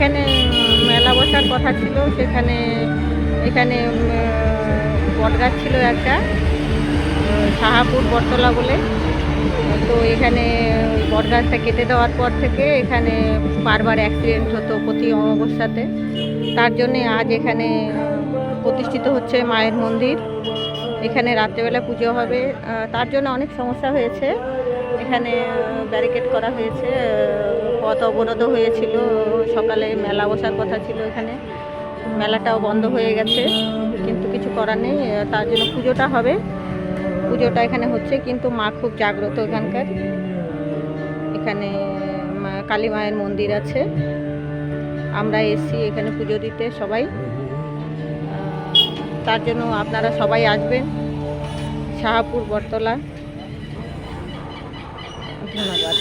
এখানে মেলা বসার কথা ছিল, সেখানে এখানে বটগাছ ছিল একটা, সাহাপুর বটতলা বলে। তো এখানে ওই বটগাছটা কেটে দেওয়ার পর থেকে এখানে বারবার অ্যাক্সিডেন্ট হতো প্রতি অমাবস্যাতে। তার জন্যে আজ এখানে প্রতিষ্ঠিত হচ্ছে মায়ের মন্দির। এখানে রাত্রেবেলা পুজো হবে, তার জন্য অনেক সমস্যা হয়েছে। এখানে ব্যারিকেড করা হয়েছে, পথ অবরোধ হয়েছিল। সকালে মেলা বসার কথা ছিল, এখানে মেলাটাও বন্ধ হয়ে গেছে, কিন্তু কিছু করার নেই। তার জন্য পুজোটা হবে, পুজোটা এখানে হচ্ছে। কিন্তু মা খুব জাগ্রত এখানকার। এখানে কালী মায়ের মন্দির আছে, আমরা এসছি এখানে পুজো দিতে সবাই। তার জন্য আপনারা সবাই আসবেন শাহাপুর বটতলা। ধন্যবাদ।